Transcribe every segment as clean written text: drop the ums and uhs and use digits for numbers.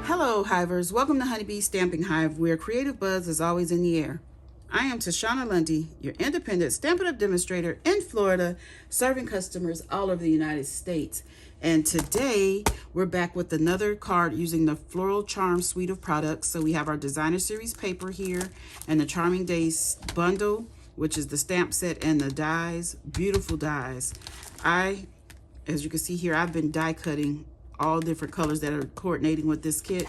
Hello, Hivers. Welcome to Honeybee Stamping Hive, where creative buzz is always in the air. I am Tashana Lundy, your independent Stampin' Up demonstrator in Florida, serving customers all over the United States. And today, we're back with another card using the Floral Charm suite of products. So we have our Designer Series paper here and the Charming Days bundle, which is the stamp set and the dies. Beautiful dies. As you can see here, I've been die cutting all different colors that are coordinating with this kit.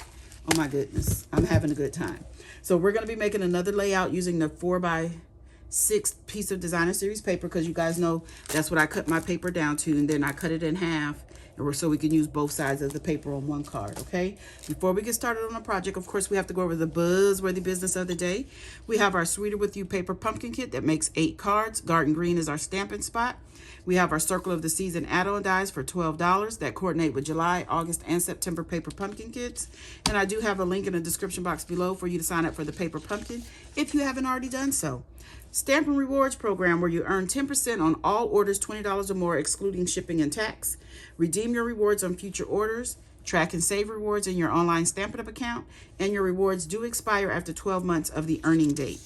Oh my goodness, I'm having a good time. So we're going to be making another layout using the 4x6 piece of Designer Series paper, because you guys know that's what I cut my paper down to, and then I cut it in half so we can use both sides of the paper on one card. Okay, before we get started on the project, of course, we have to go over the buzzworthy business of the day. We have our Sweeter With You paper pumpkin kit that makes 8 cards. Garden green is our stamping spot. We have our Circle of the Season add-on dies for $12 that coordinate with July, August, and September paper pumpkin kits. And I do have a link in the description box below for you to sign up for the paper pumpkin if you haven't already done so. Stampin' Rewards program, where you earn 10% on all orders $20 or more, excluding shipping and tax. Redeem your rewards on future orders. Track and save rewards in your online Stampin' Up account, and your rewards do expire after 12 months of the earning date.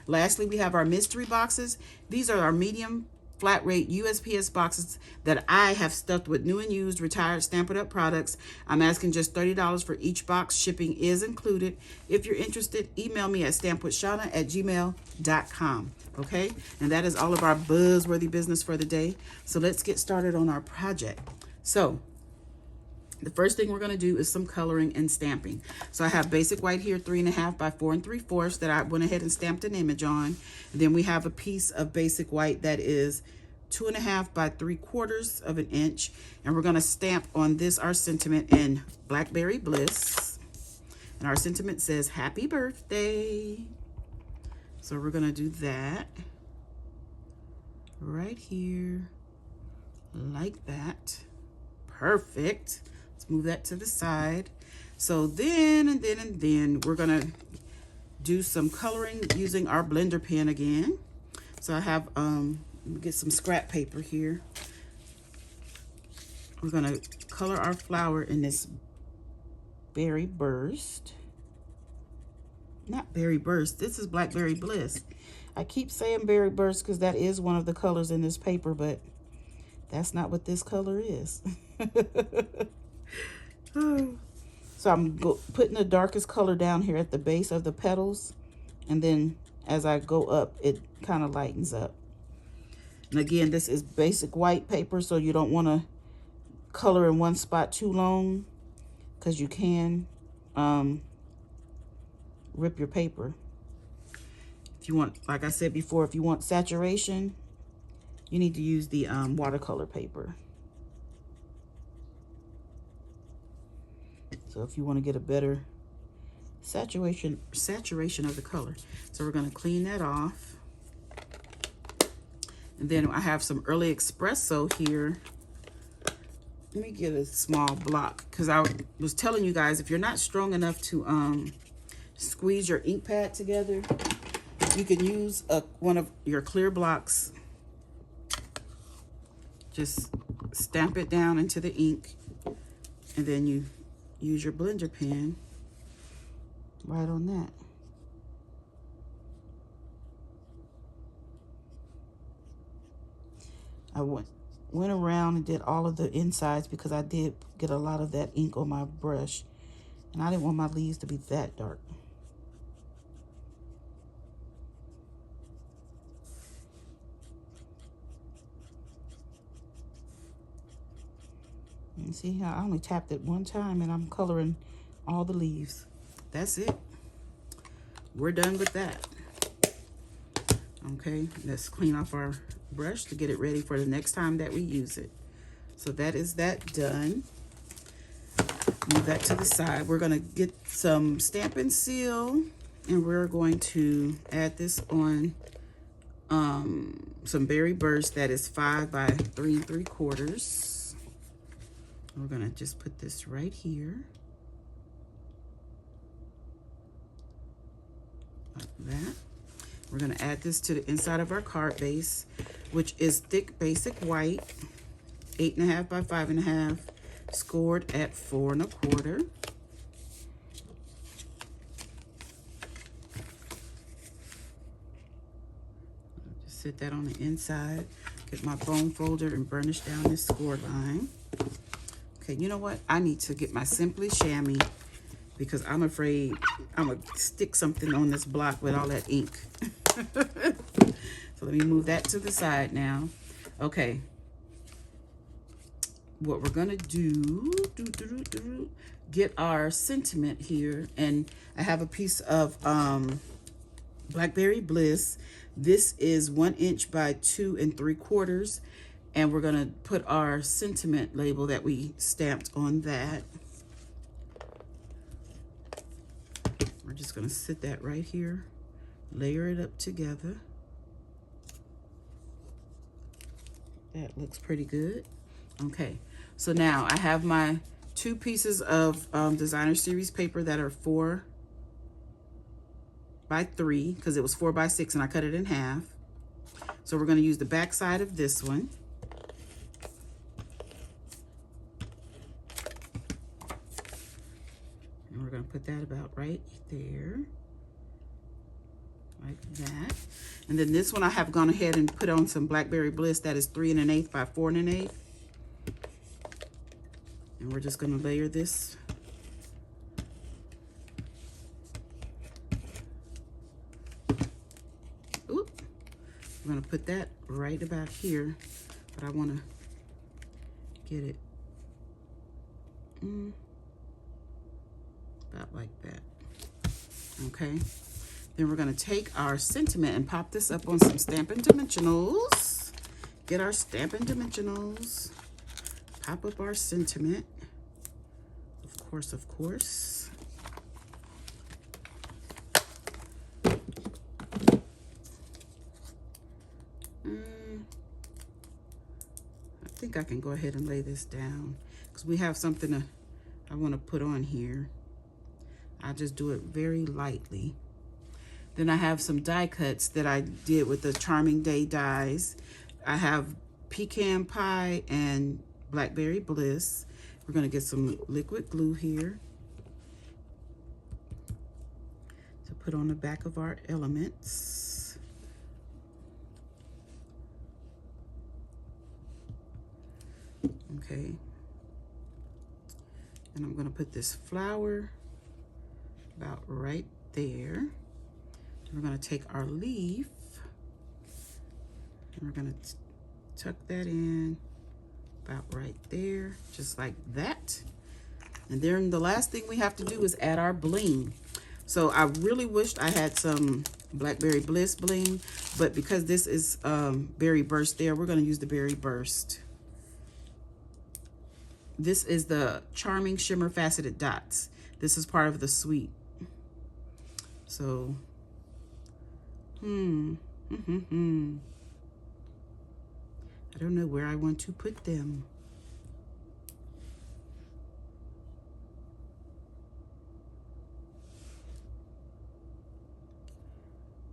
Lastly, we have our mystery boxes. These are our medium flat rate USPS boxes that I have stuffed with new and used retired Stampin' Up products. I'm asking just $30 for each box. Shipping is included. If you're interested, email me at stampwithshawna@gmail.com. Okay, and that is all of our buzzworthy business for the day. So let's get started on our project. So the first thing we're going to do is some coloring and stamping. So I have basic white here, 3.5 by 4 3/4 that I went ahead and stamped an image on. And then we have a piece of basic white that is 2.5 by 3/4 of an inch. And we're going to stamp on this, our sentiment, in Blackberry Bliss. And our sentiment says, "Happy birthday." So we're going to do that right here, like that. Perfect. Let's move that to the side. So then we're gonna do some coloring using our blender pen again. So I have let me get some scrap paper here. We're gonna color our flower in this Berry Burst. Not Berry Burst, this is Blackberry Bliss. I keep saying Berry Burst because that is one of the colors in this paper, but that's not what this color is. So I'm putting the darkest color down here at the base of the petals, and then as I go up, it kind of lightens up. And again, this is basic white paper, so you don't want to color in one spot too long, because you can rip your paper. If you want, like I said before, if you want saturation, you need to use the watercolor paper. So if you want to get a better saturation of the color. So we're going to clean that off. And then I have some early espresso here. Let me get a small block, because I was telling you guys, if you're not strong enough to squeeze your ink pad together, you can use one of your clear blocks. Just stamp it down into the ink, and then you use your blender pen right on that. I went around and did all of the insides, because I did get a lot of that ink on my brush, and I didn't want my leaves to be that dark. And see how I only tapped it one time and I'm coloring all the leaves. That's it. We're done with that. Okay, let's clean off our brush to get it ready for the next time that we use it. So that is that done. Move that to the side. We're gonna get some Stampin' Seal, and we're going to add this on some Berry Burst that is 5 by 3 3/4. We're gonna just put this right here, like that. We're gonna add this to the inside of our card base, which is thick basic white, 8.5 by 5.5, scored at 4 1/4. Sit that on the inside. Get my bone folder and burnish down this score line. Okay, you know what? I need to get my Simply Chamois because I'm afraid I'm going to stick something on this block with all that ink. So let me move that to the side now. Okay. What we're going to do, get our sentiment here. And I have a piece of Blackberry Bliss. This is 1 inch by 2 3/4. And we're going to put our sentiment label that we stamped on that. We're just going to sit that right here, layer it up together. That looks pretty good. Okay, so now I have my 2 pieces of designer series paper that are 4 by 3 because it was 4 by 6 and I cut it in half. So we're going to use the back side of this one. And we're going to put that about right there. Like that. And then this one I have gone ahead and put on some Blackberry Bliss that is 3 1/8 by 4 1/8. And we're just going to layer this. Oop. I'm going to put that right about here, but I want to get it about like that. Okay. Then we're going to take our sentiment and pop this up on some Stampin' Dimensionals. Get our Stampin' Dimensionals. Pop up our sentiment. Of course, of course. I think I can go ahead and lay this down because we have something I want to put on here. I'll just do it very lightly. Then I have some die cuts that I did with the Charming Day dies. I have Pecan Pie and Blackberry Bliss. We're going to get some liquid glue here to put on the back of our elements. Okay. And I'm going to put this flower about right there. We're going to take our leaf and we're going to tuck that in about right there, just like that. And then the last thing we have to do is add our bling. So I really wished I had some Blackberry Bliss bling, but because this is Berry Burst there, we're going to use the Berry Burst. This is the Charming Shimmer Faceted Dots. This is part of the suite. So I don't know where I want to put them.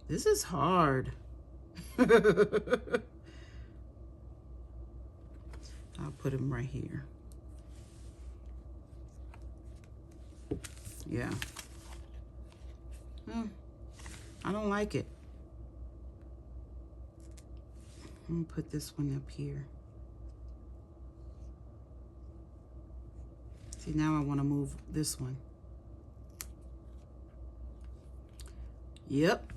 This is hard. I'll put them right here. Yeah. I don't like it. I'm gonna put this one up here. See, now I want to move this one. Yep.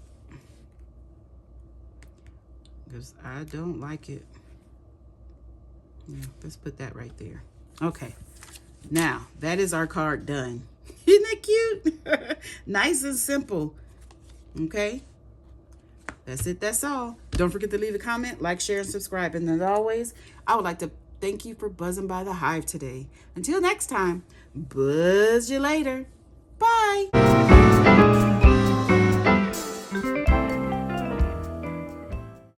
Because I don't like it. Yeah, let's put that right there. Okay. Now, that is our card done. Isn't that cute? Nice and simple. Okay. That's it. That's all. Don't forget to leave a comment, like, share, and subscribe. And as always, I would like to thank you for buzzing by the Hive today. Until next time, buzz you later. Bye.